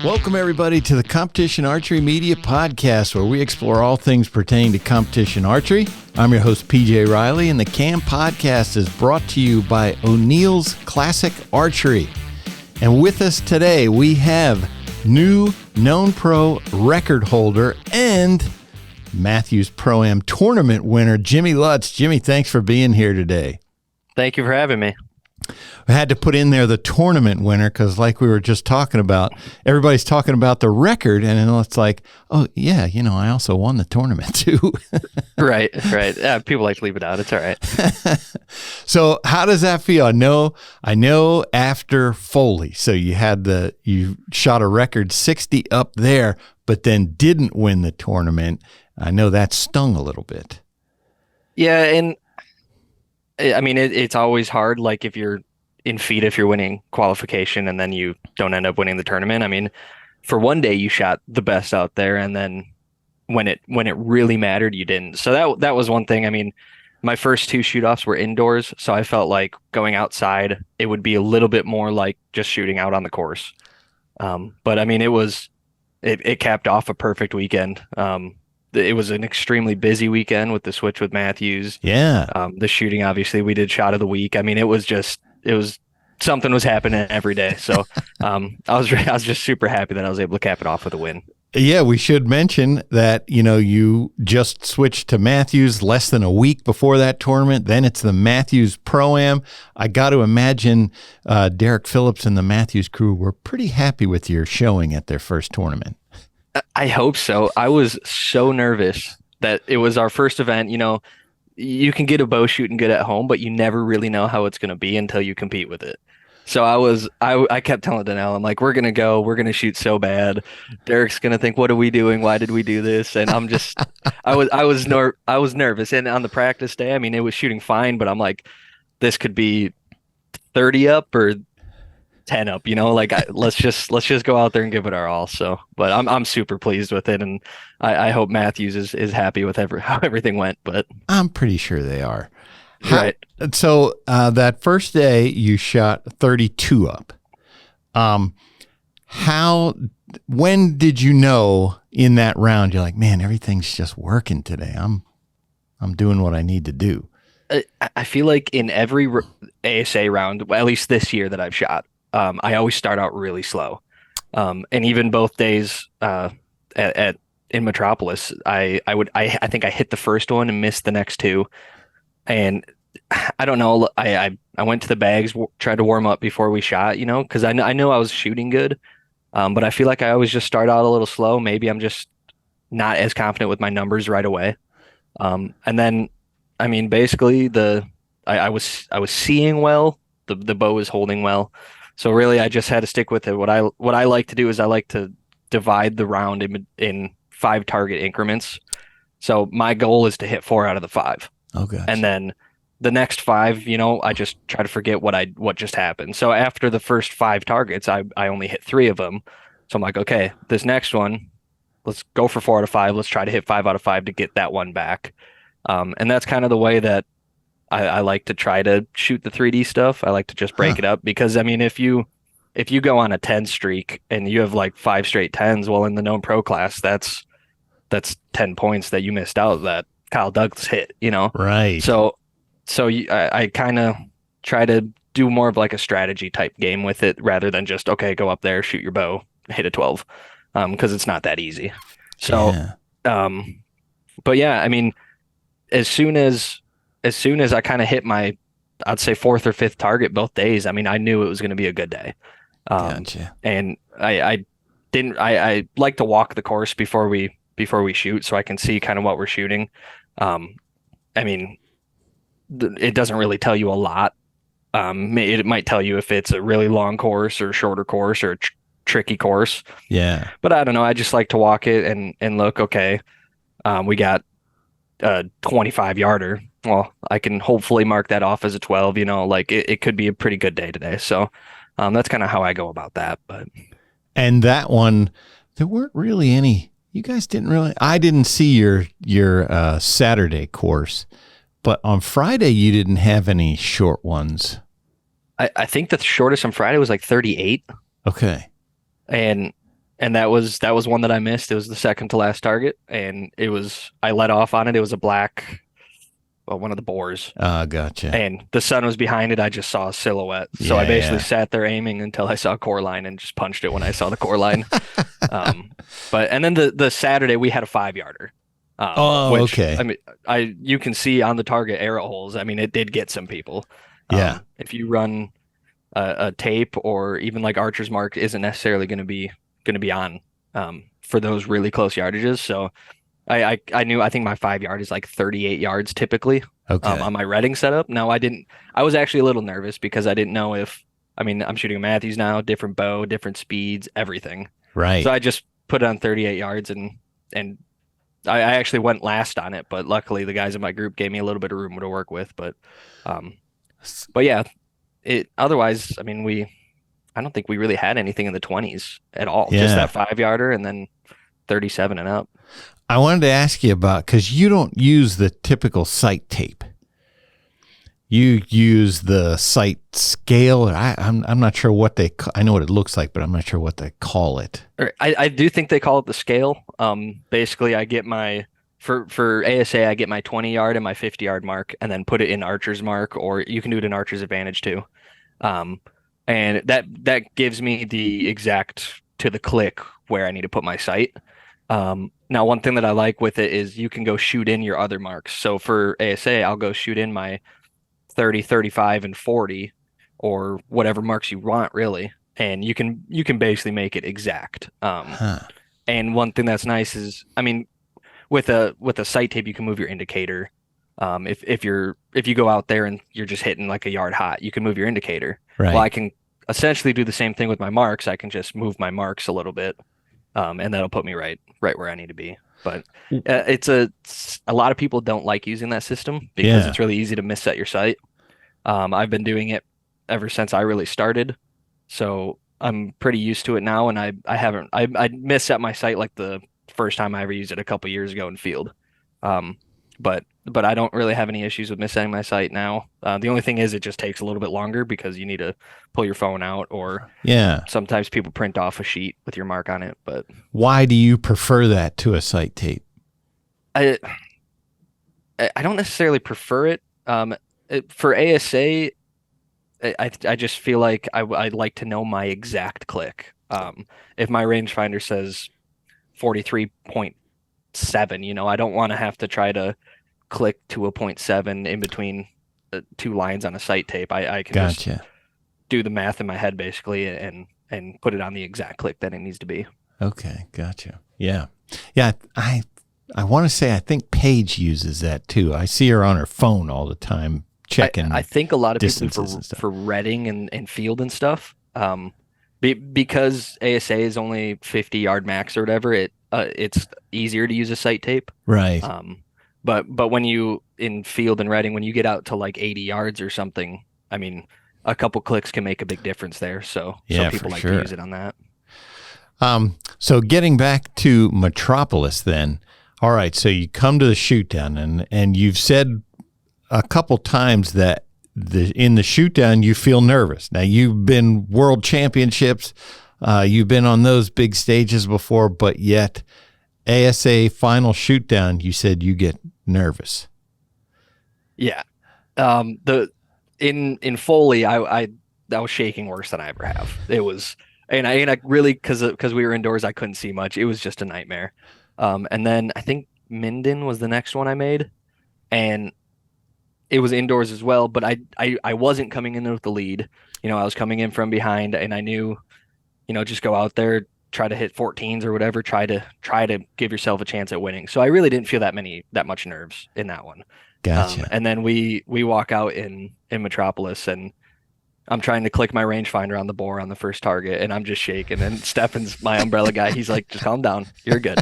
Welcome, everybody, to the Competition Archery Media Podcast, where we explore all things pertaining to competition archery. I'm your host, PJ Riley, and the CAM Podcast is brought to you by O'Neill's Classic Archery. And with us today, we have new known pro record holder and Mathews Pro-Am tournament winner, Jimmy Lutz. Jimmy, thanks for being here today. Thank you for having me. I had to put in there the tournament winner because, like we were just talking about, everybody's talking about the record, and then it's like, oh, yeah, you know, I also won the tournament too. Right. Yeah, people like to leave it out. It's all right. So how does that feel? I know after Foley, so you shot a record 60 up there, but then didn't win the tournament. I know that stung a little bit. Yeah, and I mean, it's always hard, like if you're in feet, if you're winning qualification and then you don't end up winning the tournament. I mean, for one day you shot the best out there, and then when it really mattered, you didn't. So that was one thing. I mean, my first two shoot-offs were indoors, so I felt like going outside, it would be a little bit more like just shooting out on the course. But I mean, it capped off a perfect weekend. It was an extremely busy weekend with the switch with Mathews. Yeah. The shooting, obviously, we did shot of the week. I mean, it was something was happening every day. So I was just super happy that I was able to cap it off with a win. Yeah, we should mention that, you know, you just switched to Mathews less than a week before that tournament. Then it's the Mathews Pro-Am. I got to imagine Derek Phillips and the Mathews crew were pretty happy with your showing at their first tournament. I hope so. I was so nervous that it was our first event. You know, you can get a bow shooting good at home, but you never really know how it's going to be until you compete with it. So I kept telling Danelle, I'm like, we're going to shoot so bad. Derek's going to think, what are we doing? Why did we do this? And I'm just, I was nervous. And on the practice day, I mean, it was shooting fine, but I'm like, this could be 30 up or 10 up, you know, like let's just go out there and give it our all. So, but I'm super pleased with it, and I hope Mathews is happy with how everything went. But I'm pretty sure they are. Right. So that first day you shot 32 up. When did you know in that round you're like, man, everything's just working today. I'm doing what I need to do. I feel like in every ASA round, at least this year that I've shot, I always start out really slow. And even both days in Metropolis, I think I hit the first one and missed the next two. And I don't know, I went to the bags, tried to warm up before we shot, you know, because I know I was shooting good. But I feel like I always just start out a little slow. Maybe I'm just not as confident with my numbers right away. And then, I mean, basically I was seeing well, the bow was holding well. So really, I just had to stick with it. What I like to do is I like to divide the round in 5 target increments. So my goal is to hit 4 out of the 5. Okay. And then the next 5, you know, I just try to forget what just happened. So after the first 5 targets, I only hit 3 of them. So I'm like, okay, this next one, let's go for 4 out of 5. Let's try to hit 5 out of 5 to get that one back. And that's kind of the way that I like to try to shoot the 3D stuff. I like to just break it up, because I mean, if you go on a 10 streak and you have like 5 straight 10s, well, in the known pro class, that's 10 points that you missed out that Kyle Douglas hit, you know? Right. So I kind of try to do more of like a strategy type game with it, rather than just, okay, go up there, shoot your bow, hit a 12, because it's not that easy. So, yeah. But yeah, I mean, as soon as I kind of hit my, I'd say 4th or 5th target both days, I mean, I knew it was going to be a good day. Gotcha. And I like to walk the course before we shoot, so I can see kind of what we're shooting. I mean, it doesn't really tell you a lot. It might tell you if it's a really long course or shorter course or a tricky course. Yeah. But I don't know. I just like to walk it and look, okay, we got a 25 yarder. Well, I can hopefully mark that off as a 12, you know, like it could be a pretty good day today. So that's kind of how I go about that. And that one, there weren't really any, you guys didn't really, I didn't see your Saturday course, but on Friday you didn't have any short ones. I think the shortest on Friday was like 38. Okay. And And that was one that I missed. It was the second to last target, and I let off on it. It was a black, well, one of the boars. Gotcha. And the sun was behind it. I just saw a silhouette. So I basically sat there aiming until I saw core line and just punched it when I saw the core line. And then the Saturday we had a 5-yarder. Okay. I mean, you can see on the target arrow holes. I mean, it did get some people. Yeah. If you run a tape, or even like Archer's Mark isn't necessarily going to be on for those really close yardages. So I think my 5-yard is like 38 yards typically. Okay. On my Redding setup. Now I was actually a little nervous because I didn't know I'm shooting a Mathews now, different bow, different speeds, everything. Right. So I just put it on 38 yards and I actually went last on it, but luckily the guys in my group gave me a little bit of room to work with. But yeah, otherwise, I mean, I don't think we really had anything in the 20s at all. Yeah. Just that 5-yarder and then 37 and up. I wanted to ask you about, because you don't use the typical sight tape. You use the sight scale. I'm not sure what I know what it looks like, but I'm not sure what they call it. I do think they call it the scale. Basically, I get for ASA, I get my 20-yard and my 50-yard mark, and then put it in Archer's Mark, or you can do it in Archer's Advantage too. And that gives me the exact to the click where I need to put my sight. Now, one thing that I like with it is you can go shoot in your other marks. So for ASA, I'll go shoot in my 30, 35, and 40, or whatever marks you want, really. And you can basically make it exact. And one thing that's nice is, I mean, with a sight tape, you can move your indicator. If you go out there and you're just hitting like a yard hot, you can move your indicator. Right. Well, I can essentially do the same thing with my marks. I can just move my marks a little bit. And that'll put me right where I need to be. But it's a lot of people don't like using that system because it's really easy to misset your sight. I've been doing it ever since I really started, so I'm pretty used to it now. And I misset my sight like the first time I ever used it a couple years ago in field. But I don't really have any issues with missetting my sight now. The only thing is it just takes a little bit longer because you need to pull your phone out, or sometimes people print off a sheet with your mark on it. But why do you prefer that to a sight tape? I don't necessarily prefer it. For ASA, I just feel like I'd like to know my exact click. If my rangefinder says 43.7, I don't want to have to try to click to a 0.7 in between two lines on a sight tape. I can just do the math in my head basically and put it on the exact click that it needs to be. Okay, gotcha. Yeah. I want to say I think Paige uses that too. I see her on her phone all the time checking. I think a lot of people for Redding and field and stuff. Because ASA is only 50-yard max or whatever, it's easier to use a sight tape. Right. But when you in field and Redding, when you get out to like 80 yards or something, I mean, a couple clicks can make a big difference there. So some people like to use it on that. So getting back to Metropolis then. All right, so you come to the shoot down and you've said a couple times that in the shoot down you feel nervous. Now you've been World Championships, you've been on those big stages before, but yet ASA final shoot down, you said you get nervous. Yeah. In Foley, I was shaking worse than I ever have. It was, and I really, because we were indoors, I couldn't see much. It was just a nightmare. And then I think Minden was the next one I made, and it was indoors as well. But I wasn't coming in with the lead. I was coming in from behind, and I knew, just go out there, try to hit 14s or whatever, try to give yourself a chance at winning. So I really didn't feel that much nerves in that one. Gotcha. And then we walk out in Metropolis, and I'm trying to click my rangefinder on the boar on the first target, and I'm just shaking. And Stefan's my umbrella guy. He's like, just calm down. You're good.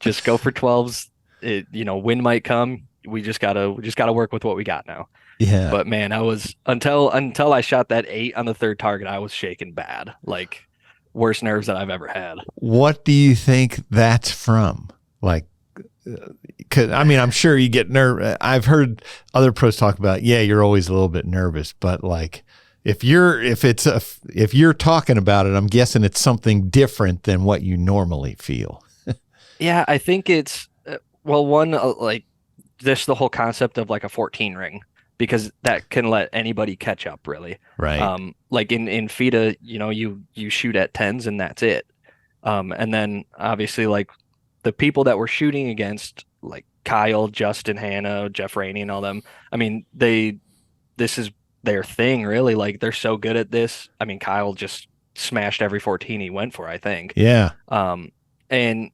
Just go for 12s. Wind might come. We just gotta work with what we got now. Yeah. But man, I was until I shot that 8 on the third target, I was shaking bad. Like worst nerves that I've ever had. What do you think that's from? Like, because I'm sure you get nervous. I've heard other pros talk about, you're always a little bit nervous, but like, if you're talking about it, I'm guessing it's something different than what you normally feel. Yeah, I think it's one like this the whole concept of like a 14 ring, because that can let anybody catch up really. Right. Like in FIDA, you shoot at 10s and that's it. And then obviously like the people that we're shooting against, like Kyle, Justin, Hannah, Jeff Rainey, and all them. I mean, this is their thing really. Like they're so good at this. I mean, Kyle just smashed every 14 he went for, I think. Yeah. And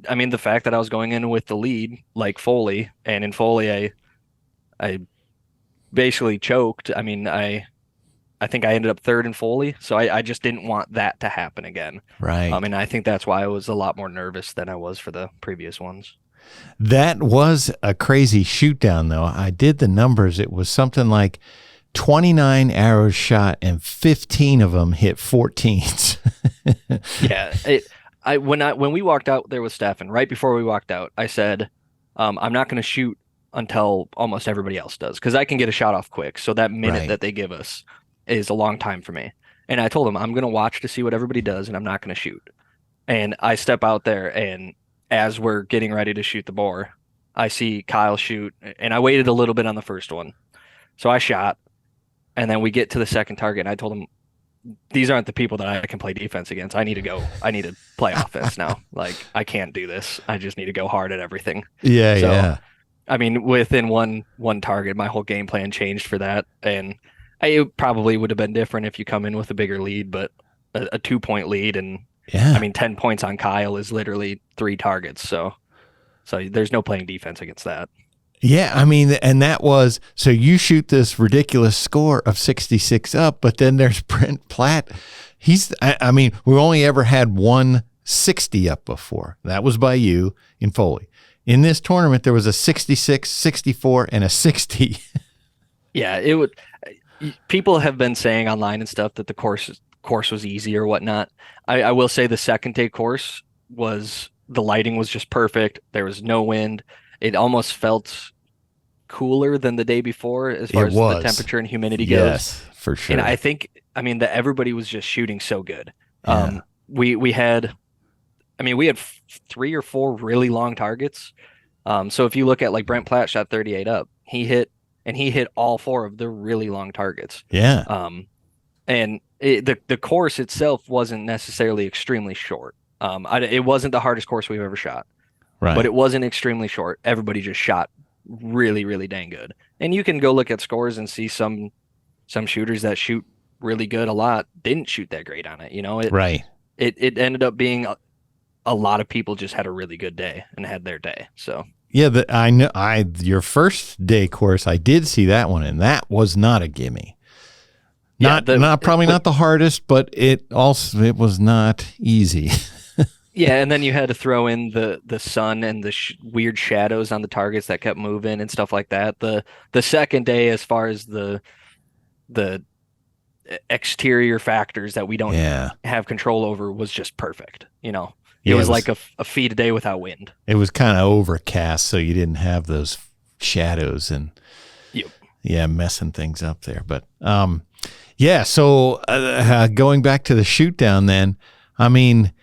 I mean the fact that I was going in with the lead like Foley, and in Foley I basically choked. I mean, I think I ended up third in Foley, so I just didn't want that to happen again. Right. And I think that's why I was a lot more nervous than I was for the previous ones. That was a crazy shoot down, though. I did the numbers. It was something like 29 arrows shot, and 15 of them hit 14s. Yeah. When we walked out there with Stefan, right before we walked out, I said, I'm not going to shoot until almost everybody else does, because I can get a shot off quick. So that minute that they give us is a long time for me. And I told him I'm going to watch to see what everybody does, and I'm not going to shoot. And I step out there, and as we're getting ready to shoot the boar, I see Kyle shoot, and I waited a little bit on the first one. So I shot, and then we get to the second target, and I told him, these aren't the people that I can play defense against. I need to go. I need to play offense now. Like, I can't do this. I just need to go hard at everything. Yeah. I mean, within one target, my whole game plan changed for that. And it probably would have been different if you come in with a bigger lead, but a 2-point lead. And I mean, 10 points on Kyle is literally 3 targets. So there's no playing defense against that. Yeah, I mean, and that was, so you shoot this ridiculous score of 66 up, but then there's Brent Platt. I mean, we only ever had 160 up before. That was by you in Foley. In this tournament, there was a 66, 64, and a 60. Yeah, people have been saying online and stuff that the course was easy or whatnot. I will say the second day course the lighting was just perfect. There was no wind. It almost felt cooler than the day before as far as the temperature and humidity goes. Yes, for sure. And I think, I mean, that everybody was just shooting so good. Yeah. We had 3 or 4 really long targets. So if you look at like Brent Platt shot 38 up, he hit all 4 of the really long targets. Yeah. And the course itself wasn't necessarily extremely short. It wasn't the hardest course we've ever shot. Right. But it wasn't extremely short. Everybody just shot really, really dang good. And you can go look at scores and see some shooters that shoot really good a lot didn't shoot that great on it. It ended up being a lot of people just had a really good day and had their day. So yeah, I know your first day course, I did see that one, and that was not a gimme. Not the hardest, but it was not easy. Yeah, and then you had to throw in the sun and the weird shadows on the targets that kept moving and stuff like that. The second day, as far as the exterior factors that we don't have control over, was just perfect. It was like a feet a day without wind. It was kind of overcast, so you didn't have those shadows and messing things up there. But so going back to the shoot down, then, I mean,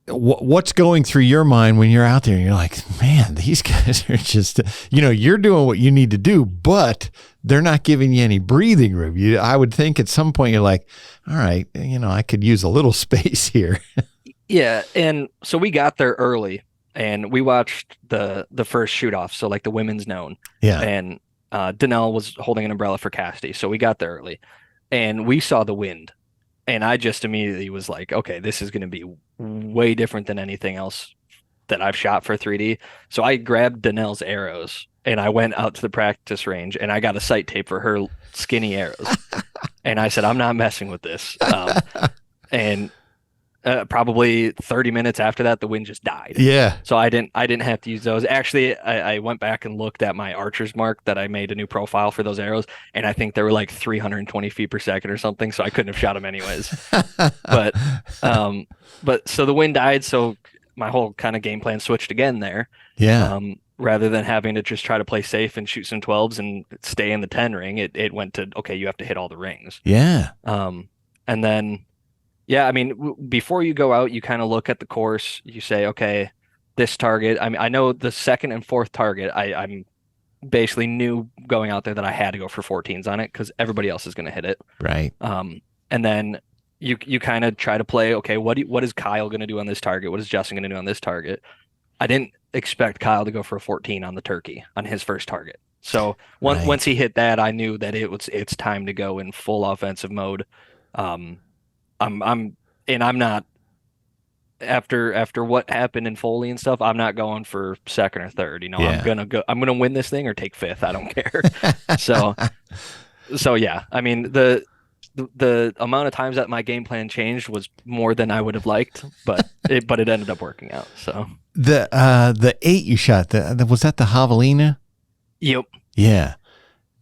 what's going through your mind when you're out there and you're like, man, these guys are just, you're doing what you need to do, but they're not giving you any breathing room. I would think at some point you're like, all right, I could use a little space here. Yeah. And so we got there early and we watched the first shoot off. So like the women's known. Yeah. And Danelle was holding an umbrella for Cassidy. So we got there early and we saw the wind. And I just immediately was like, okay, this is going to be way different than anything else that I've shot for 3D. So I grabbed Danelle's arrows and I went out to the practice range and I got a sight tape for her skinny arrows. And I said, I'm not messing with this. And probably 30 minutes after that, the wind just died. Yeah. So I didn't have to use those. Actually, I went back and looked at my archer's mark that I made a new profile for those arrows, and I think they were like 320 feet per second or something. So I couldn't have shot them anyways. But so the wind died. So my whole kind of game plan switched again there. Yeah. rather than having to just try to play safe and shoot some 12s and stay in the 10 ring, it went to, okay, you have to hit all the rings. Yeah. And then, yeah, I mean, before you go out, you kind of look at the course. You say, okay, this target. I mean, I know the second and fourth target. I'm basically knew going out there that I had to go for 14s on it because everybody else is going to hit it. Right. And then you kind of try to play, okay, what is Kyle going to do on this target? What is Justin going to do on this target? I didn't expect Kyle to go for a 14 on the turkey on his first target. So once he hit that, I knew that it's time to go in full offensive mode. I'm not after what happened in Foley and stuff, I'm not going for second or third. You know, Yeah. I'm gonna win this thing or take fifth. I don't care. So yeah, I mean the amount of times that my game plan changed was more than I would have liked, but it ended up working out. So the 8 you shot, was that the Javelina? Yep. Yeah.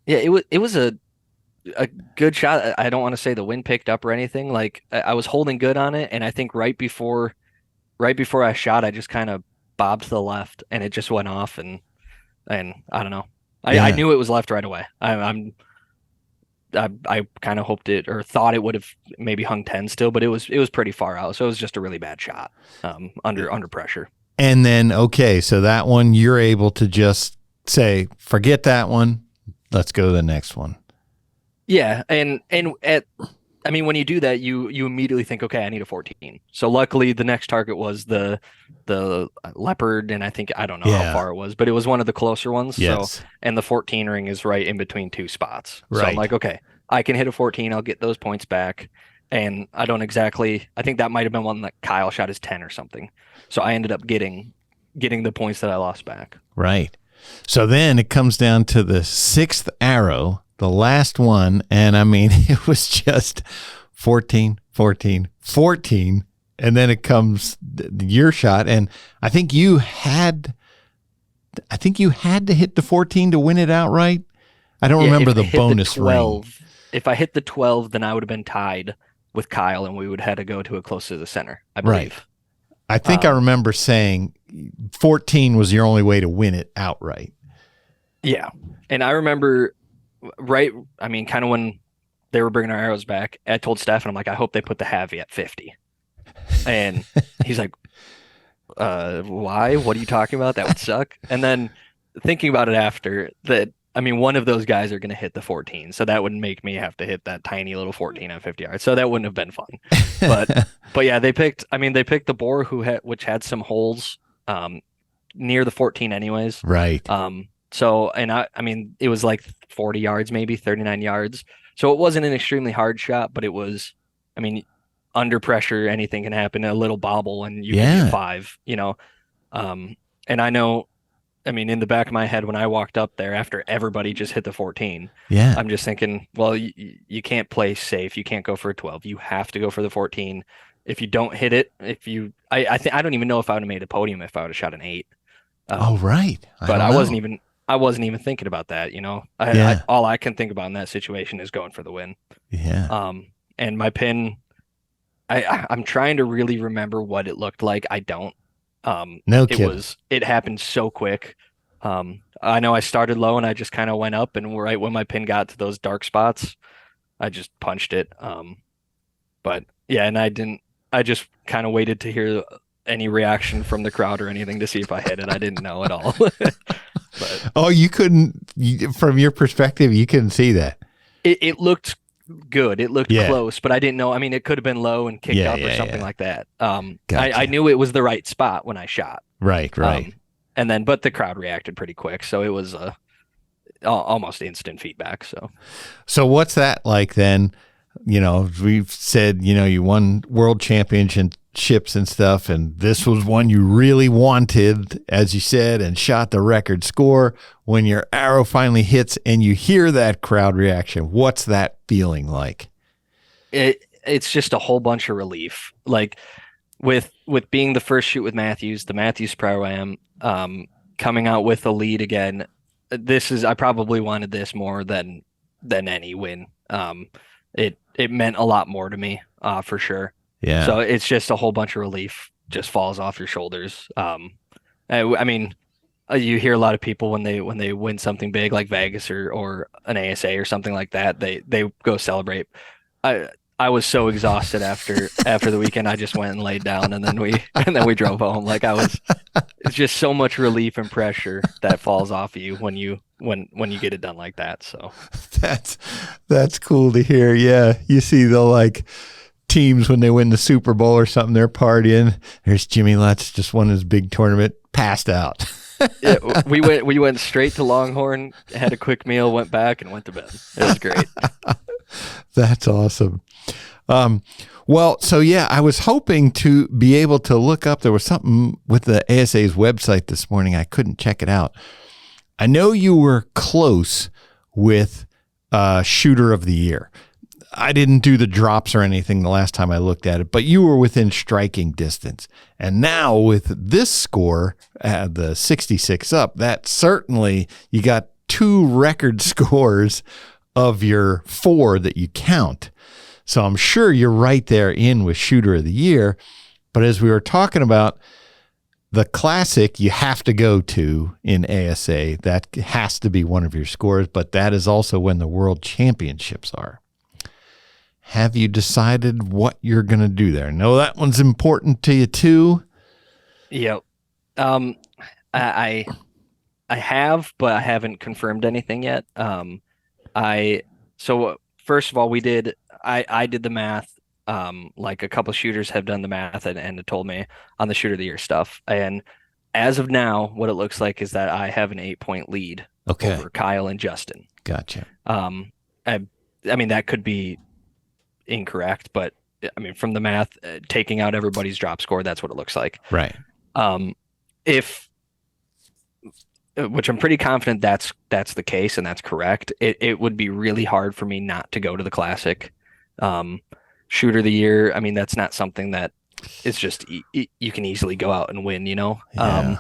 Yeah, it was a good shot. I don't want to say the wind picked up or anything. Like I was holding good on it, and I think right before I shot, I just kind of bobbed to the left, and it just went off, and I don't know. I knew it was left right away. I kind of hoped it or thought it would have maybe hung 10 still, but it was pretty far out, so it was just a really bad shot under pressure. And then so that one you're able to just say, forget that one, let's go to the next one. Yeah, and I mean, when you do that, you immediately think, okay, I need a 14. So luckily, the next target was the leopard, and I don't know how far it was, but it was one of the closer ones. Yes. So, and the 14 ring is right in between two spots. Right. So I'm like, okay, I can hit a 14. I'll get those points back. And I think that might have been one that Kyle shot his 10 or something. So I ended up getting the points that I lost back. Right. So then it comes down to the 6th arrow, the last one, and I mean, it was just 14, 14, 14, and then it comes your shot, and I think you had to hit the 14 to win it outright. I don't remember the bonus ring. If I hit the 12, then I would have been tied with Kyle, and we would have had to go to a close to the center, I believe. Right. I think I remember saying 14 was your only way to win it outright. Yeah, and I remember. Right, I mean, kind of when they were bringing our arrows back, I told Steph, and I'm like, I hope they put the Havy at 50. And he's like, why? What are you talking about? That would suck. And then thinking about it after that, I mean, one of those guys are going to hit the 14, so that would make me have to hit that tiny little 14 at 50 yards. So that wouldn't have been fun. But yeah, they picked the boar which had some holes near the 14 anyways. Right. So, and I mean, it was like 40 yards, maybe 39 yards. So it wasn't an extremely hard shot, but it was, I mean, under pressure, anything can happen. A little bobble and you can get 5, you know? And I know, I mean, in the back of my head, when I walked up there after everybody just hit the 14, I'm just thinking, well, you can't play safe. You can't go for a 12. You have to go for the 14. If you don't hit it, I don't even know if I would have made a podium if I would have shot an 8. Right. But I wasn't even thinking about that, you know. All I can think about in that situation is going for the win. Yeah. And my pin, I'm trying to really remember what it looked like. I don't. No kidding. It happened so quick. I know I started low and I just kind of went up, and right when my pin got to those dark spots, I just punched it. But yeah, and I just kind of waited to hear any reaction from the crowd or anything to see if I hit it. I didn't know at all. But, you couldn't, from your perspective, you couldn't see that. It looked good. It looked close, but I didn't know. I mean, it could have been low and kicked up or something like that. Gotcha. I knew it was the right spot when I shot. Right. And then, but the crowd reacted pretty quick. So it was almost instant feedback. So what's that like then? You know, we've said, you know, you won world championships and stuff, and this was one you really wanted, as you said, and shot the record score. When your arrow finally hits and you hear that crowd reaction, what's that feeling like? It's just a whole bunch of relief. Like with being the first shoot with Mathews, the Mathews Pro Am, coming out with a lead again. I probably wanted this more than any win. It meant a lot more to me, for sure. Yeah. So it's just a whole bunch of relief just falls off your shoulders. I mean, you hear a lot of people when they win something big like Vegas or an ASA or something like that, they go celebrate. I was so exhausted after the weekend. I just went and laid down, and then we drove home. Like it's just so much relief and pressure that falls off of you when you get it done like that. So that's cool to hear. Yeah, you see the like teams when they win the Super Bowl or something, they're partying. There's Jimmy Lutz, just won his big tournament, passed out. Yeah, we went straight to Longhorn, had a quick meal, went back, and went to bed. It was great. That's awesome. Well, so yeah, I was hoping to be able to look up. There was something with the ASA's website this morning. I couldn't check it out. I know you were close with Shooter of the Year. I didn't do the drops or anything the last time I looked at it, but you were within striking distance. And now with this score, the 66 up, that certainly you got 2 record scores of your 4 that you count. So I'm sure you're right there in with Shooter of the Year. But as we were talking about, the Classic you have to go to in ASA. That has to be one of your scores, but that is also when the World Championships are. Have you decided what you're going to do there? No, that one's important to you too. Yep. I have, but I haven't confirmed anything yet. So first of all, I did the math. Like a couple shooters have done the math and told me on the Shooter of the Year stuff. And as of now, what it looks like is that I have an 8-point lead over Kyle and Justin. Gotcha. I mean, that could be incorrect, but I mean, from the math, taking out everybody's drop score, that's what it looks like. Right. Which I'm pretty confident that's the case and that's correct. It would be really hard for me not to go to the Classic. Shooter of the Year, I mean, that's not something that is just you can easily go out and win, you know? Yeah.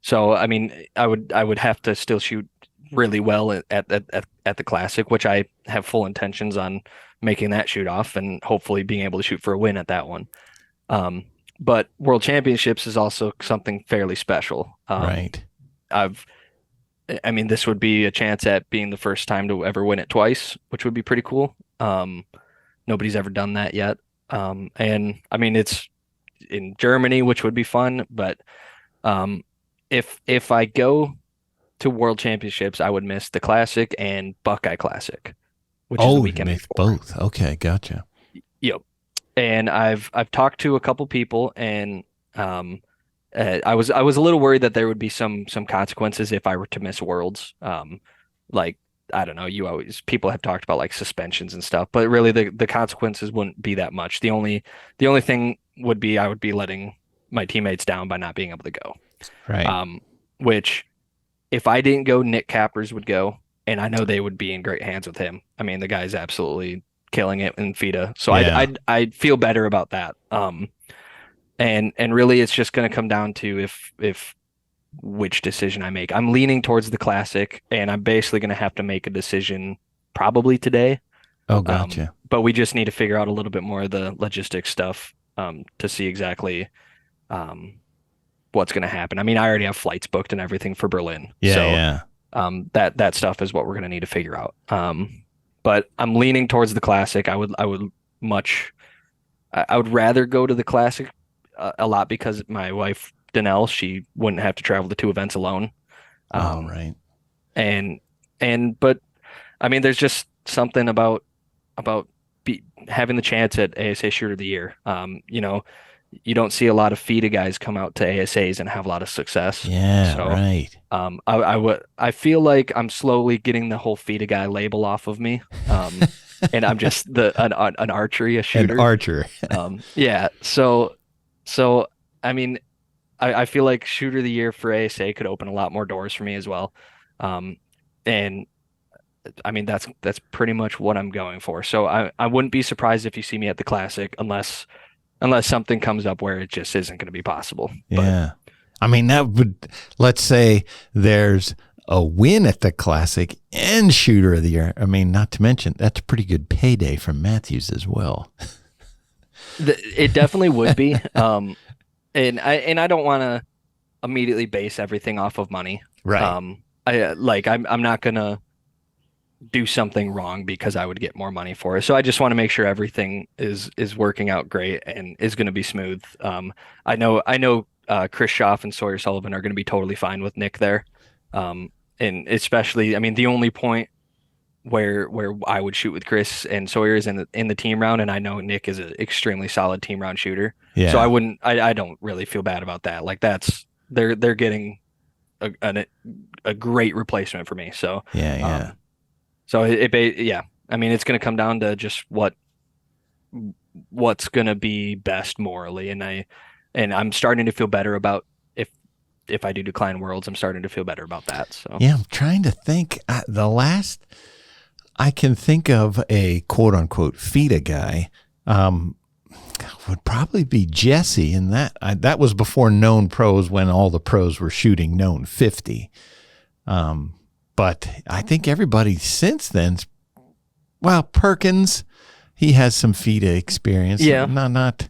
So I mean, I would have to still shoot really well at the Classic, which I have full intentions on making that shoot off and hopefully being able to shoot for a win at that one. But World Championships is also something fairly special. Right. I mean, this would be a chance at being the first time to ever win it twice, which would be pretty cool. Nobody's ever done that yet. And I mean, it's in Germany, which would be fun, but if I go to World Championships, I would miss the Classic and Buckeye Classic, which is the weekend before. Both. Okay, gotcha. Yep. And I've talked to a couple people, and I was a little worried that there would be some consequences if I were to miss Worlds. Like, I don't know, people have talked about like suspensions and stuff, but really the consequences wouldn't be that much. The only thing would be I would be letting my teammates down by not being able to go. Right. Which if I didn't go, Nick Cappers would go, and I know they would be in great hands with him. I mean, the guy's absolutely killing it in FIDA. So yeah. I'd feel better about that. And really it's just going to come down to if which decision I make. I'm leaning towards the Classic, and I'm basically going to have to make a decision probably today. Oh, gotcha. But we just need to figure out a little bit more of the logistics stuff to see exactly what's going to happen. I mean, I already have flights booked and everything for Berlin. Yeah, so, that stuff is what we're going to need to figure out. But I'm leaning towards the Classic. I would rather go to the Classic a lot because my wife Danelle, she wouldn't have to travel the 2 events alone. Right. But I mean, there's just something about having the chance at ASA Shooter of the Year. You know, you don't see a lot of FIDA guys come out to ASAs and have a lot of success. Yeah, so, right. I feel like I'm slowly getting the whole FIDA guy label off of me. And I'm just an archery, a shooter. An archer. Yeah. So I mean, I feel like Shooter of the Year for ASA could open a lot more doors for me as well. And I mean, that's pretty much what I'm going for. So I wouldn't be surprised if you see me at the Classic unless something comes up where it just isn't going to be possible. Yeah. I mean, let's say there's a win at the Classic and Shooter of the Year. I mean, not to mention, that's a pretty good payday from Mathews as well. It definitely would be. And I don't want immediately base everything off of money. Right. I'm not gonna do something wrong because I would get more money for it. So I just want to make sure everything is working out great and is going to be smooth. I know Chris Schaff and Sawyer Sullivan are going to be totally fine with Nick there. And especially, I mean, the only point where I would shoot with Chris and Sawyer is in the team round, and I know Nick is an extremely solid team round shooter. Yeah. So I don't really feel bad about that. Like they're getting a great replacement for me. So yeah. So I mean, it's going to come down to just what's going to be best morally, and I'm starting to feel better about if I do decline Worlds, I'm starting to feel better about that. So yeah, I'm trying to think. The last I can think of a quote unquote FIDA guy would probably be Jesse, and that was before known pros, when all the pros were shooting known 50. But I think everybody since then, well, Perkins, he has some FIDA experience. Yeah. Not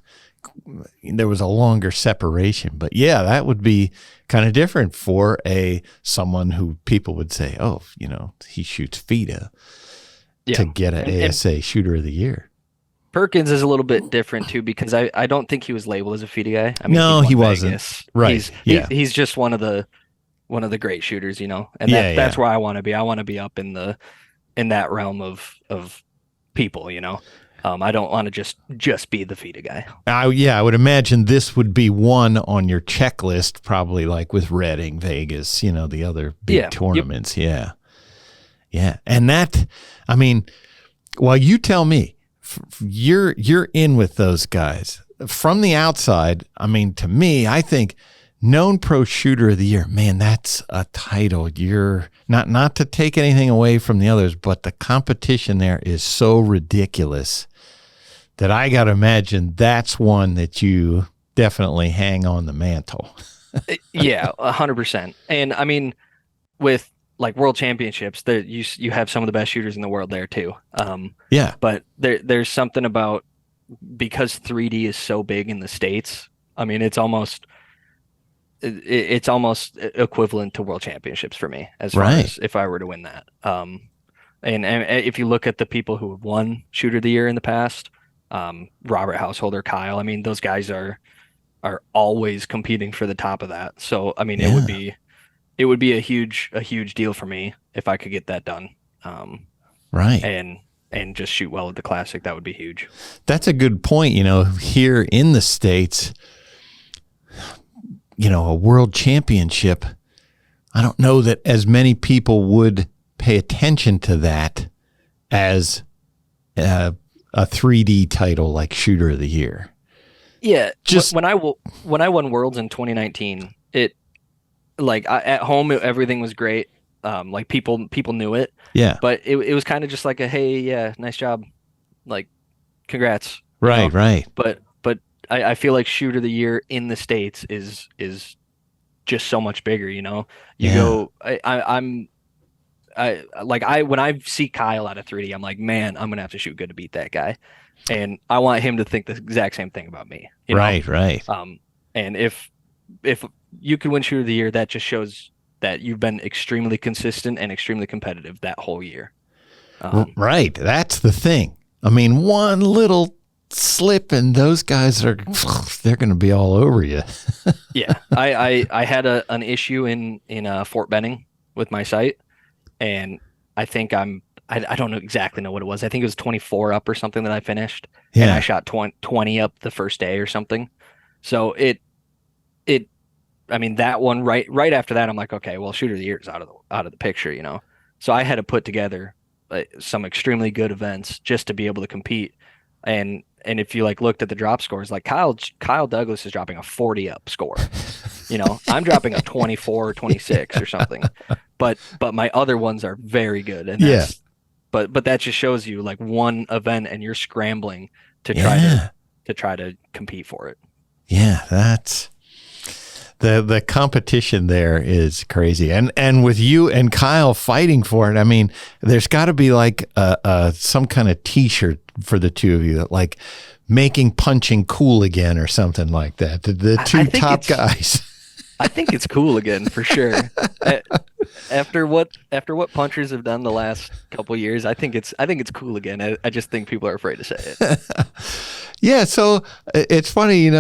there was a longer separation, but yeah, that would be kind of different for someone who people would say, oh, he shoots FIDA to get an ASA Shooter of the Year. Perkins is a little bit different too, because I don't think he was labeled as a FIDA guy. I mean, no, he wasn't. Vegas. Right. He's just one of the great shooters, and that's where I want to be. I want to be up in that realm of people, I don't want to just be the FIDA guy. I would imagine this would be one on your checklist, probably like with Reading, Vegas, the other big tournaments. Yep. Yeah. And that, I mean, well, you tell me, you're in with those guys. From the outside, I mean, to me, I think known pro shooter of the year, man, that's a title. You're not to take anything away from the others, but the competition there is so ridiculous that I got to imagine that's one that you definitely hang on the mantle. Yeah, 100%. And I mean, with like World Championships, you have some of the best shooters in the world there too. Yeah. But there's something about, because 3D is so big in the States, I mean, it's almost equivalent to World Championships for me, as far as if I were to win that. And if you look at the people who have won Shooter of the Year in the past, Robert Householder, Kyle, I mean, those guys are always competing for the top of that. So I mean, it would be a huge deal for me if I could get that done. And just shoot well at the Classic. That would be huge. That's a good point. Here in the States, a world championship, I don't know that as many people would pay attention to that as a 3D title like Shooter of the Year. Yeah. When I won Worlds in 2019, at home, everything was great. Like people knew it. Yeah. But it was kind of just like hey, yeah, nice job. Like, congrats. Right. But I feel like Shooter of the Year in the States is just so much bigger, go, when I see Kyle out of 3D, I'm like, man, I'm going to have to shoot good to beat that guy. And I want him to think the exact same thing about me. Right. And if you could win Shooter of the Year, that just shows that you've been extremely consistent and extremely competitive that whole year. Right. That's the thing. I mean, one little slip and those guys they're going to be all over you. Yeah. I had an issue in Fort Benning with my sight, and I think I don't exactly know what it was. I think it was 24 up or something that I finished. Yeah. And I shot 20 up the first day or something. So I mean, that one right after that, I'm like, okay, well, Shooter of the Year is out of the picture, So I had to put together some extremely good events just to be able to compete. And if you looked at the drop scores, like Kyle Douglas is dropping a 40 up score. I'm dropping a 24 or 26 or something. But my other ones are very good. And but that just shows you one event and you're scrambling to try to compete for it. Yeah, that's the competition there is crazy. And with you and Kyle fighting for it, I mean, there's got to be some kind of T-shirt for the two of you, making punching cool again or something like that. The two top guys. I think it's cool again for sure. A- After what punchers have done the last couple years, I think it's cool again. I just think people are afraid to say it. Yeah, so it's funny,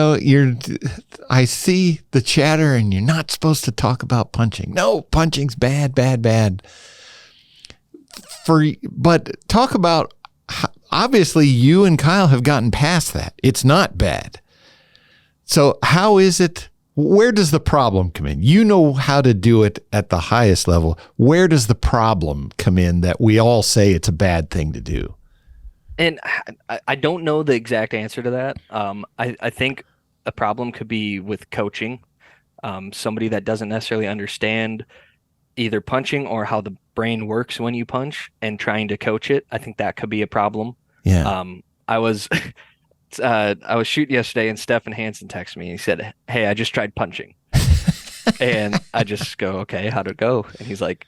I see the chatter and you're not supposed to talk about punching. No, punching's bad, bad, bad. But talk about, obviously you and Kyle have gotten past that. It's not bad. So how is it? Where does the problem come in? You know how to do it at the highest level. Where does the problem come in that we all say it's a bad thing to do? And I don't know the exact answer to that. I think a problem could be with coaching. Somebody that doesn't necessarily understand either punching or how the brain works when you punch and trying to coach it. I think that could be a problem. Yeah. I was I was shooting yesterday and Stefan Hansen texted me and he said, "Hey, I just tried punching." And I just go, "Okay, how'd it go?" And he's like,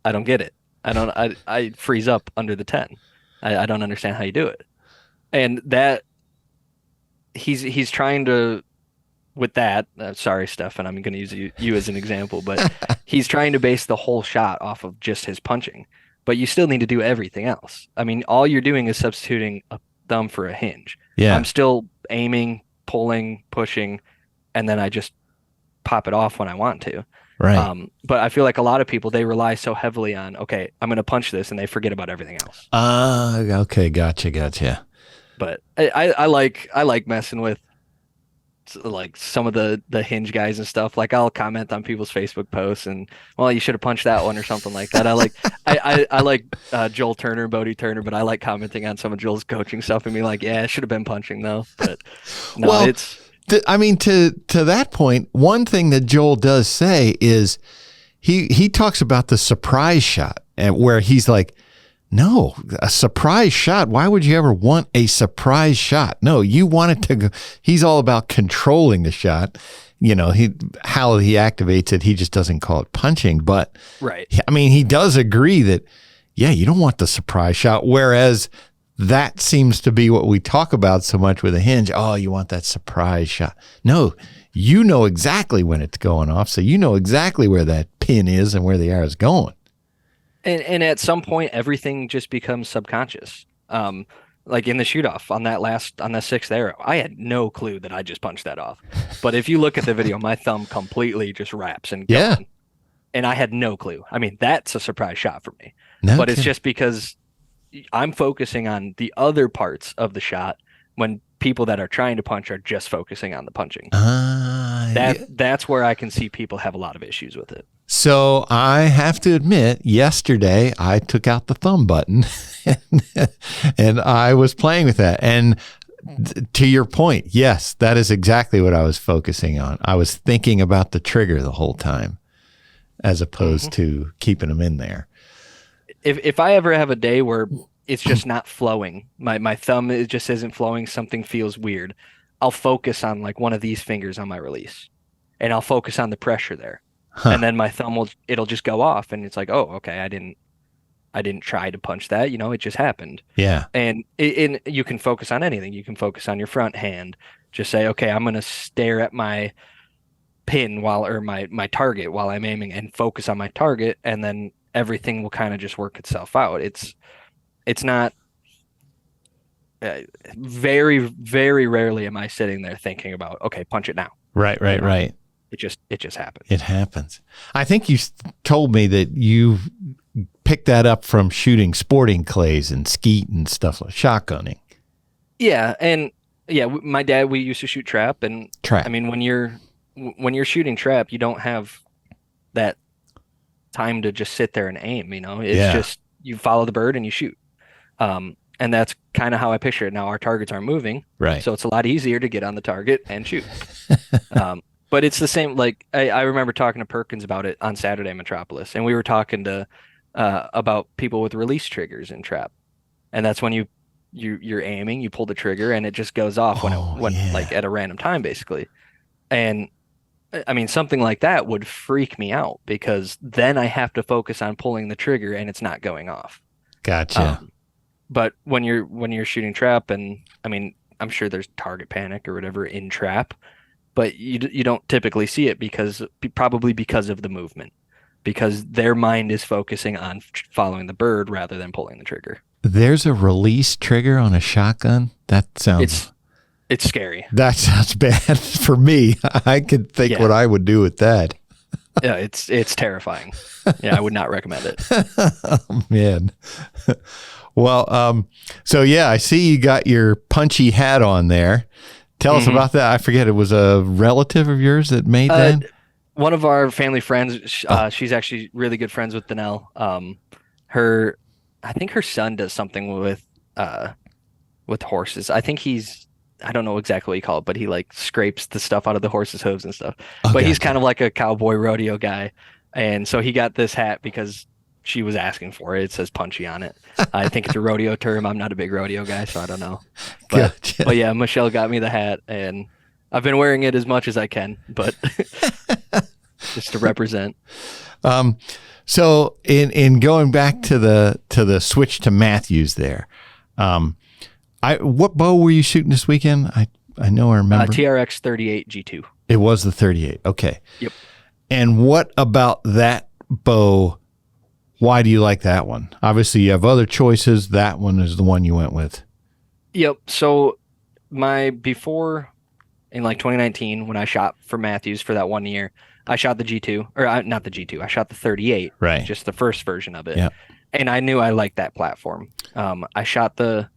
"I don't get it. I freeze up under the 10. I don't understand how you do it." And that he's trying to with that. Sorry, Stefan, I'm going to use you as an example, but he's trying to base the whole shot off of just his punching. But you still need to do everything else. I mean, all you're doing is substituting a thumb for a hinge. Yeah. I'm still aiming, pulling, pushing, and then I just pop it off when I want to. Right. But I feel like a lot of people, they rely so heavily on, okay, I'm going to punch this, and they forget about everything else. Okay. Gotcha. But I like messing with like some of the hinge guys and stuff. Like I'll comment on people's Facebook posts and, well, you should have punched that one or something like that. I like Joel Turner, Bodie Turner, but I like commenting on some of Joel's coaching stuff and be like, yeah, I should have been punching though. But no, well, it's to that point, one thing that Joel does say is he talks about the surprise shot, and where he's like, no, a surprise shot. Why would you ever want a surprise shot? No, you want it to go. He's all about controlling the shot. How he activates it. He just doesn't call it punching. But right. I mean, he does agree that, yeah, you don't want the surprise shot. Whereas that seems to be what we talk about so much with a hinge. Oh, you want that surprise shot. No, you know exactly when it's going off. So you know exactly where that pin is and where the arrow is going. And at some point, everything just becomes subconscious. Like in the shoot off on the sixth arrow, I had no clue that I just punched that off. But if you look at the video, my thumb completely just wraps and gone. Yeah. And I had no clue. I mean, that's a surprise shot for me. No but kidding. It's just because I'm focusing on the other parts of the shot when people that are trying to punch are just focusing on the punching. That's where I can see people have a lot of issues with it. So I have to admit, yesterday I took out the thumb button and I was playing with that. And to your point, yes, that is exactly what I was focusing on. I was thinking about the trigger the whole time as opposed to keeping them in there. If I ever have a day where it's just not flowing, my thumb just isn't flowing, something feels weird, I'll focus on like one of these fingers on my release and I'll focus on the pressure there. Huh. And then my thumb it'll just go off and it's like, oh, okay, I didn't try to punch that, it just happened. Yeah. And you can focus on anything. You can focus on your front hand. Just say, okay, I'm going to stare at my pin my target while I'm aiming and focus on my target. And then everything will kind of just work itself out. It's not very, very rarely am I sitting there thinking about, okay, punch it now. Right. It just happens. It happens. I think you told me that you picked that up from shooting sporting clays and skeet and stuff like shotgunning. Yeah, and my dad, we used to shoot trap, and I mean, when you're shooting trap, you don't have that time to just sit there and aim. It's just you follow the bird and you shoot. And that's kind of how I picture it. Now our targets aren't moving, right? So it's a lot easier to get on the target and shoot. But it's the same. Like I remember talking to Perkins about it on Saturday Metropolis, and we were talking to about people with release triggers in trap, and that's when you're aiming, you pull the trigger, and it just goes off like at a random time, basically. And I mean, something like that would freak me out because then I have to focus on pulling the trigger, and it's not going off. Gotcha. But when you're shooting trap, and I mean, I'm sure there's target panic or whatever in trap. but you don't typically see it probably because of the movement, because their mind is focusing on following the bird rather than pulling the trigger. There's a release trigger on a shotgun? That sounds... It's scary. That sounds bad for me. I could think what I would do with that. Yeah, it's terrifying. Yeah, I would not recommend it. Oh, man. Well, so yeah, I see you got your punchy hat on there. Tell us about that. I forget, it was a relative of yours that made that? One of our family friends, she's actually really good friends with Danelle. I think her son does something with horses. I think I don't know exactly what you call it, but he like scrapes the stuff out of the horse's hooves and stuff. But he's kind of like a cowboy rodeo guy. And so he got this hat because she was asking for it. It says punchy on it. I think it's a rodeo term. I'm not a big rodeo guy, so I don't know. But yeah, Michelle got me the hat, and I've been wearing it as much as I can, but just to represent. So in going back to the switch to Mathews there, what bow were you shooting this weekend? I know I remember. TRX 38 G2. It was the 38. Okay. Yep. And what about that bow? Why do you like that one? Obviously, you have other choices. That one is the one you went with. Yep. So before in like 2019, when I shot for Mathews for that 1 year, I shot the G2, or not the G2. I shot the 38, right? Just the first version of it. Yeah. And I knew I liked that platform. I shot the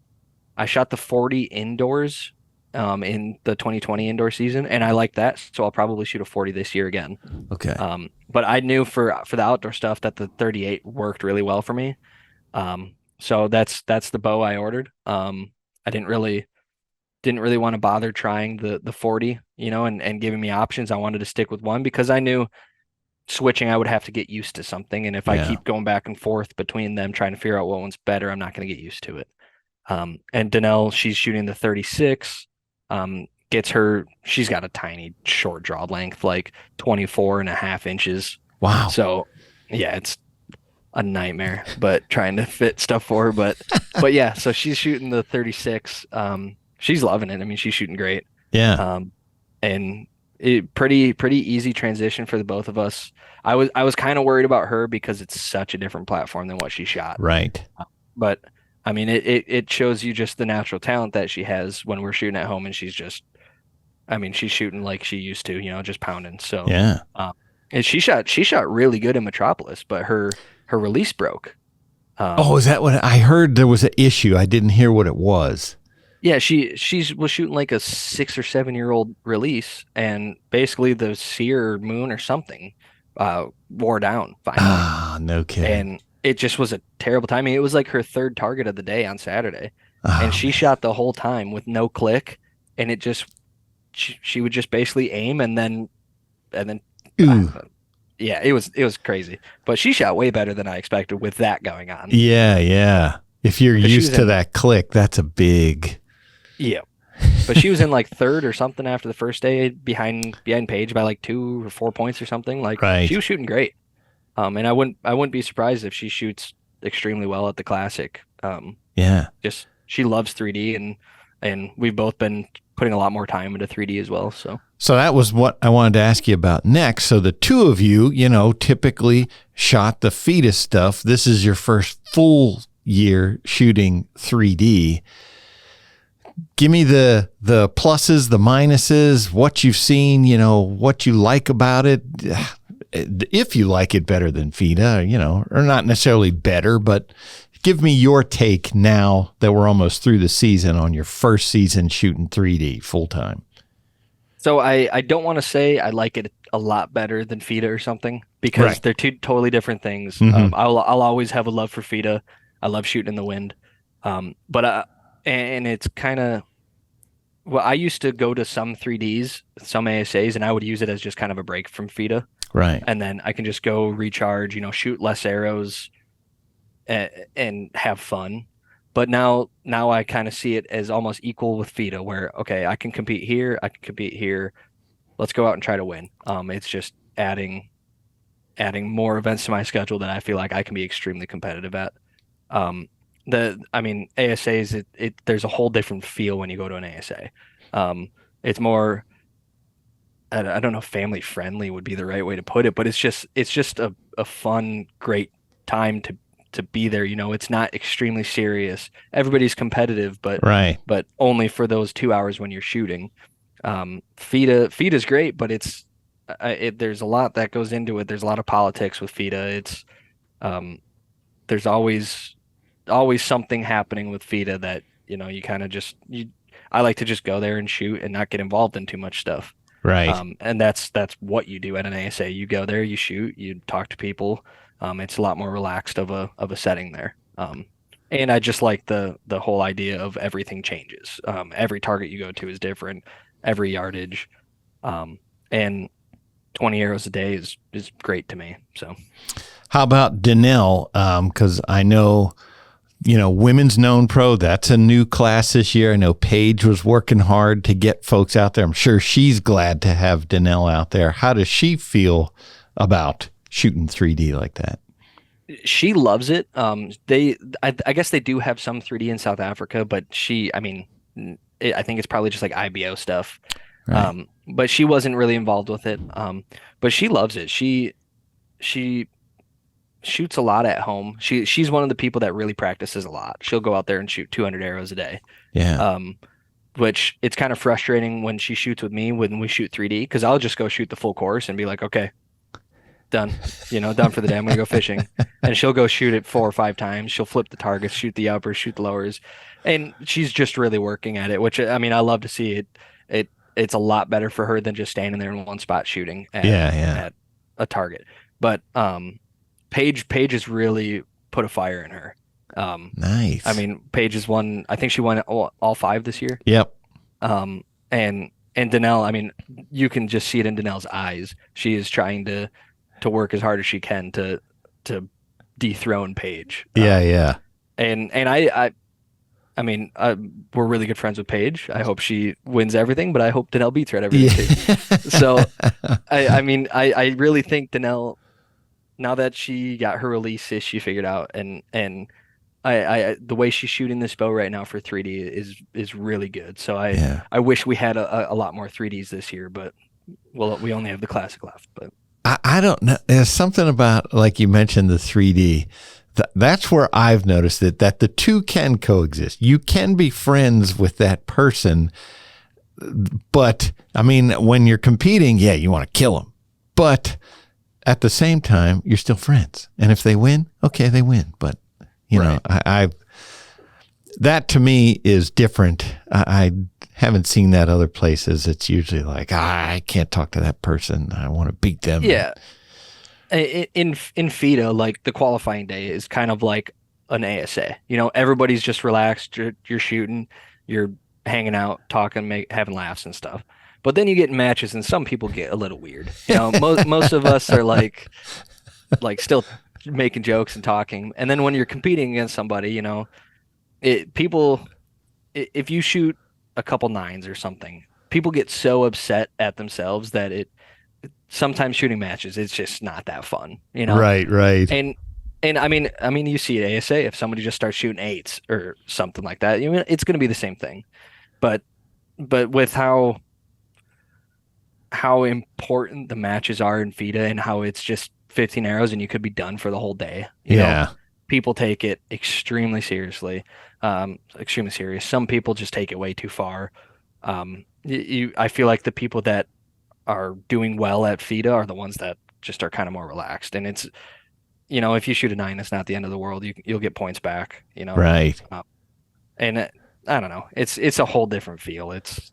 40 indoors in the 2020 indoor season, and I like that, so I'll probably shoot a 40 this year again. Okay. But I knew for the outdoor stuff that the 38 worked really well for me. So that's the bow I ordered. I didn't really want to bother trying the 40, and giving me options. I wanted to stick with one because I knew switching I would have to get used to something, and if I keep going back and forth between them trying to figure out what one's better, I'm not going to get used to it. And Danelle, she's shooting the 36. She's got a tiny short draw length, like 24.5 inches. Wow. So yeah, it's a nightmare, but trying to fit stuff for her. But yeah, so she's shooting the 36. She's loving it. I mean, she's shooting great. Yeah. And pretty easy transition for the both of us. I was kind of worried about her because it's such a different platform than what she shot. Right. But I mean, it shows you just the natural talent that she has when we're shooting at home, and she's shooting like she used to, just pounding. So yeah, and she shot really good in Metropolis, but her release broke. Is that what I heard? There was an issue. I didn't hear what it was. Yeah, she was shooting like a 6 or 7 year old release, and basically the sear moon or something wore down finally. Ah, no kidding. And it just was a terrible timing. It was like her third target of the day on Saturday. And she shot the whole time with no click. And it just, she would just basically aim and then yeah, it was crazy. But she shot way better than I expected with that going on. Yeah. If you're used to that click, that's a big. Yeah. But she was in like third or something after the first day behind Paige by like 2 or 4 points or something. Like she was shooting great. And I wouldn't be surprised if she shoots extremely well at the Classic. Just she loves 3D, and we've both been putting a lot more time into 3D as well. So that was what I wanted to ask you about next. So the two of you, typically shot the FIDA stuff. This is your first full year shooting 3D. Give me the pluses, the minuses, what you've seen, what you like about it. If you like it better than FIDA, or not necessarily better, but give me your take now that we're almost through the season on your first season shooting 3D full time. So I don't want to say I like it a lot better than FIDA or something, because they're two totally different things. Mm-hmm. I'll always have a love for FIDA. I love shooting in the wind. But it's kind of, well, I used to go to some 3Ds, some ASAs, and I would use it as just kind of a break from FIDA. Right. And then I can just go recharge, shoot less arrows and have fun. But now I kind of see it as almost equal with FIDA, where, okay, I can compete here. Let's go out and try to win. It's just adding more events to my schedule that I feel like I can be extremely competitive at. ASAs, there's a whole different feel when you go to an ASA. It's more, I don't know if family friendly would be the right way to put it, but it's just a fun, great time to be there. It's not extremely serious. Everybody's competitive, but Right. only for those 2 hours when you're shooting. FIDA's great, but there's a lot that goes into it. There's a lot of politics with FIDA. There's always something happening with FIDA that, you kind of I like to just go there and shoot and not get involved in too much stuff. Right. And that's what you do at an ASA. You go there, you shoot, you talk to people. It's a lot more relaxed of a setting there. And I just like the whole idea of everything changes. Every target you go to is different, every yardage. And 20 arrows a day is great to me. So how about Danelle? Because I know, women's known pro, that's a new class this year. I know Paige was working hard to get folks out there. I'm sure she's glad to have Danelle out there. How does she feel about shooting 3D like that? She loves it. I guess they do have some 3D in South Africa, but I think it's probably just like IBO stuff. Right. But she wasn't really involved with it. But she loves it. She shoots a lot at home. She's one of the people that really practices a lot. She'll go out there and shoot 200 arrows a day. Yeah. Which it's kind of frustrating when she shoots with me when we shoot 3D, because I'll just go shoot the full course and be like, okay, done, done for the day. I'm gonna go fishing. And she'll go shoot it 4 or 5 times. She'll flip the targets, shoot the uppers, shoot the lowers, and she's just really working at it. Which, I mean, I love to see it. It's a lot better for her than just standing there in one spot shooting at a target. But Paige has really put a fire in her. Nice. I mean, Paige has won. I think she won all 5 this year. Yep. And Danelle, I mean, you can just see it in Danelle's eyes. She is trying to work as hard as she can to dethrone Paige. Yeah. And I mean, we're really good friends with Paige. I hope she wins everything, but I hope Danelle beats her at everything too. So, I mean, I really think Danelle, now that she got her release issue figured out, and I the way she's shooting this bow right now for 3D is really good. So I wish we had a lot more 3Ds this year, but we only have the Classic left. But I don't know. There's something about, like you mentioned, the 3D. That's where I've noticed that the two can coexist. You can be friends with that person, but I mean, when you're competing, yeah, you want to kill them, but at the same time, you're still friends. And if they win, okay, they win. But you know, that to me is different. I haven't seen that other places. It's usually like, I can't talk to that person. I want to beat them. Yeah. In FIDA, like the qualifying day is kind of like an ASA. Everybody's just relaxed. You're shooting, you're hanging out, talking, having laughs and stuff. But then you get in matches, and some people get a little weird. Most of us are like still making jokes and talking. And then when you're competing against somebody, if you shoot a couple 9s or something, people get so upset at themselves that sometimes shooting matches, it's just not that fun, Right. And I mean, you see at ASA, if somebody just starts shooting 8s or something like that, it's going to be the same thing. But with how important the matches are in FIDA, and how it's just 15 arrows and you could be done for the whole day. You know, people take it extremely seriously, extremely serious. Some people just take it way too far. I feel like the people that are doing well at FIDA are the ones that just are kind of more relaxed. And it's, if you shoot a 9, it's not the end of the world. You'll get points back, Right. And I don't know. It's a whole different feel. It's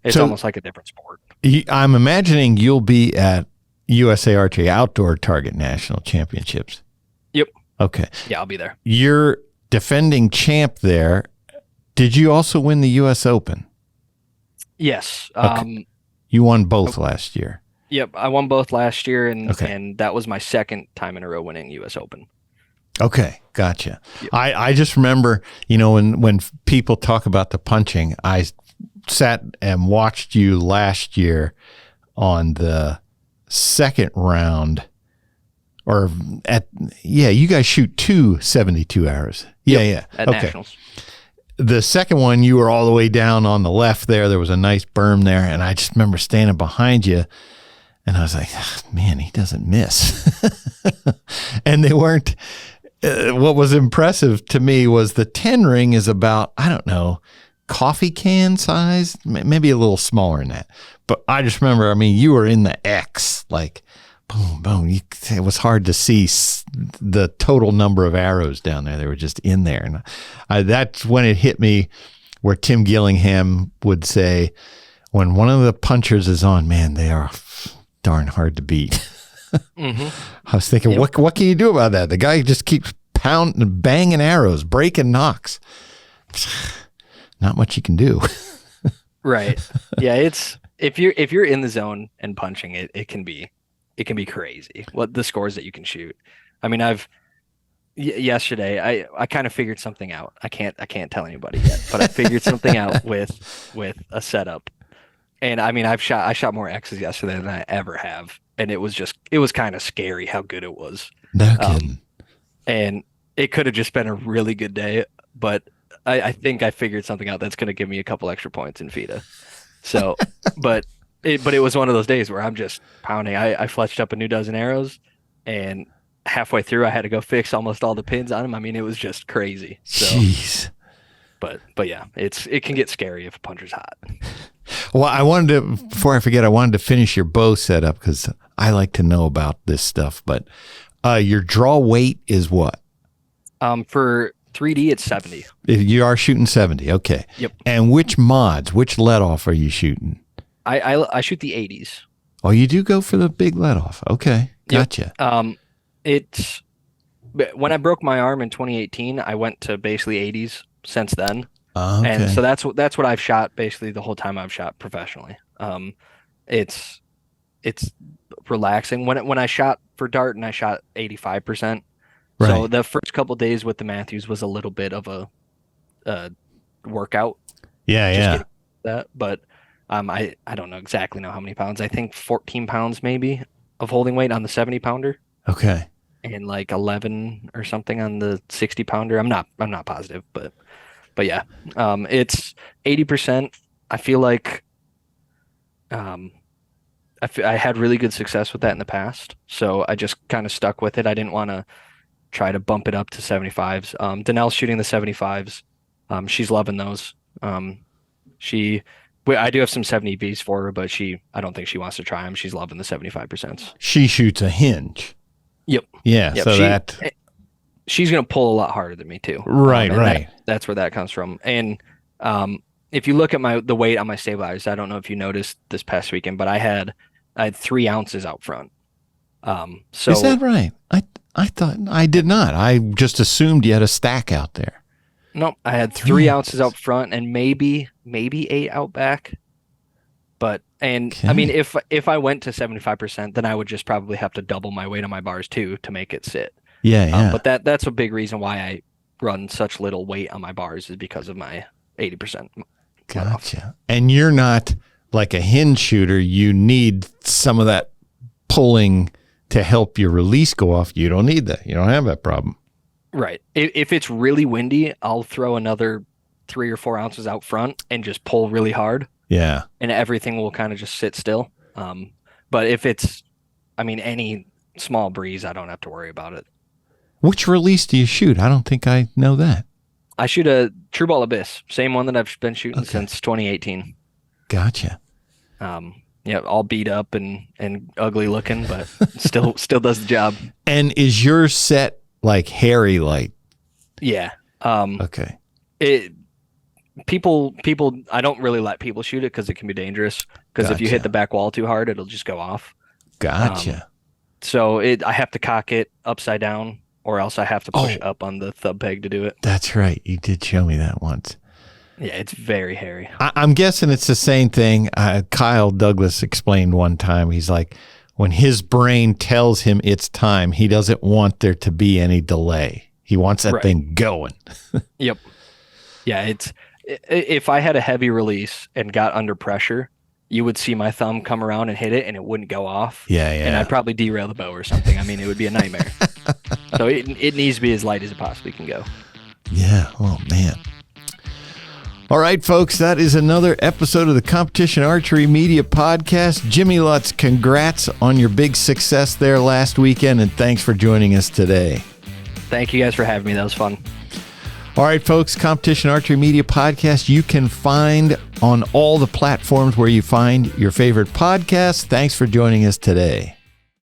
So, almost like a different sport. I'm imagining you'll be at USA Archery Outdoor Target National Championships. Yep. Okay. Yeah, I'll be there. You're defending champ there. Did you also win the U.S. Open? Yes. Okay. You won both last year. Yep, I won both last year, and Okay. and that was my second time in a row winning U.S. Open. Okay, gotcha. Yep. I just remember, when people talk about the punching, I sat and watched you last year on the second round, you guys shoot 2 72 arrows. Yeah. At Okay. Nationals. the second one, you were all the way down on the left there. There was a nice berm there. And I just remember standing behind you and I was like, man, he doesn't miss. And they weren't, what was impressive to me was the 10 ring is about, I don't know, coffee can size, maybe a little smaller than that. But I just remember, I mean, you were in the X, like boom, boom. It was hard to see the total number of arrows down there. They were just in there. And that's when it hit me where Tim Gillingham would say, when one of the punchers is on, man, they are darn hard to beat. Mm-hmm. I was thinking, what can you do about that? The guy just keeps pounding, banging arrows, breaking knocks. Not much you can do. Right. Yeah, it's if you're in the zone and punching it can be crazy what the scores that you can shoot. I mean, yesterday I kind of figured something out. I can't tell anybody yet, but I figured something out with a setup. And I mean, I shot more X's yesterday than I ever have, and it was kind of scary how good it was. No kidding. And it could have just been a really good day, but I think I figured something out that's going to give me a couple extra points in FIDA. So, but it was one of those days where I'm just pounding. I fletched up a new dozen arrows, and halfway through I had to go fix almost all the pins on them. I mean, it was just crazy. So, jeez. But yeah, it can get scary if a puncher's hot. Well, before I forget, I wanted to finish your bow setup because I like to know about this stuff. But your draw weight is what? For 3D, it's 70. You are shooting 70. Okay. Yep. And which let off are you shooting? I shoot the 80s. Oh, you do go for the big let off. Okay. Gotcha. Yep. It's when I broke my arm in 2018, I went to basically 80s since then. Okay. And so that's what I've shot basically the whole time I've shot professionally. It's relaxing. When I shot for dart and I shot 85%. Right. So the first couple of days with the Mathews was a little bit of a workout. Yeah. But I don't exactly know how many pounds. I think 14 pounds maybe of holding weight on the 70 pounder. Okay. And like 11 or something on the 60 pounder. I'm not positive, but yeah, it's 80%. I feel like I had really good success with that in the past, so I just kind of stuck with it. I didn't want to try to bump it up to 75s. Danelle's shooting the 75s. She's loving those. I do have some 70Bs for her, but I don't think she wants to try them. She's loving the 75%. She shoots a hinge. Yep. Yeah. Yep. So she's going to pull a lot harder than me too. Right. That's where that comes from. And if you look at the weight on my stabilizers, I don't know if you noticed this past weekend, but I had 3 ounces out front. So is that right? I thought I did not. I just assumed you had a stack out there. No, I had 3 ounces out front and maybe 8 out back. Okay. I mean, if I went to 75%, then I would just probably have to double my weight on my bars too to make it sit. Yeah. But that's a big reason why I run such little weight on my bars is because of my 80%. Gotcha. And you're not like a hinge shooter. You need some of that pulling to help your release go off. You don't need that. You don't have that problem. Right. If it's really windy, I'll throw another 3 or 4 ounces out front and just pull really hard. Yeah. And everything will kind of just sit still. But if it's, any small breeze, I don't have to worry about it. Which release do you shoot? I don't think I know that. I shoot a True Ball Abyss, same one that I've been shooting since 2018. Gotcha. Yeah, all beat up and ugly looking, but still does the job. And is your set like hairy light? Yeah. Okay. People, I don't really let people shoot it because it can be dangerous. Because if you hit the back wall too hard, it'll just go off. Gotcha. So I have to cock it upside down, or else I have to push up on the thumb peg to do it. That's right. You did show me that once. Yeah, it's very hairy. I'm guessing it's the same thing. Kyle Douglas explained one time. He's like, when his brain tells him it's time, he doesn't want there to be any delay. He wants that thing going. Yep. Yeah, if I had a heavy release and got under pressure, you would see my thumb come around and hit it, and it wouldn't go off. Yeah. And I'd probably derail the bow or something. It would be a nightmare. So it needs to be as light as it possibly can go. Yeah. Oh, man. All right, folks, that is another episode of the Competition Archery Media Podcast. Jimmy Lutz, congrats on your big success there last weekend, and thanks for joining us today. Thank you guys for having me. That was fun. All right, folks, Competition Archery Media Podcast, you can find on all the platforms where you find your favorite podcasts. Thanks for joining us today.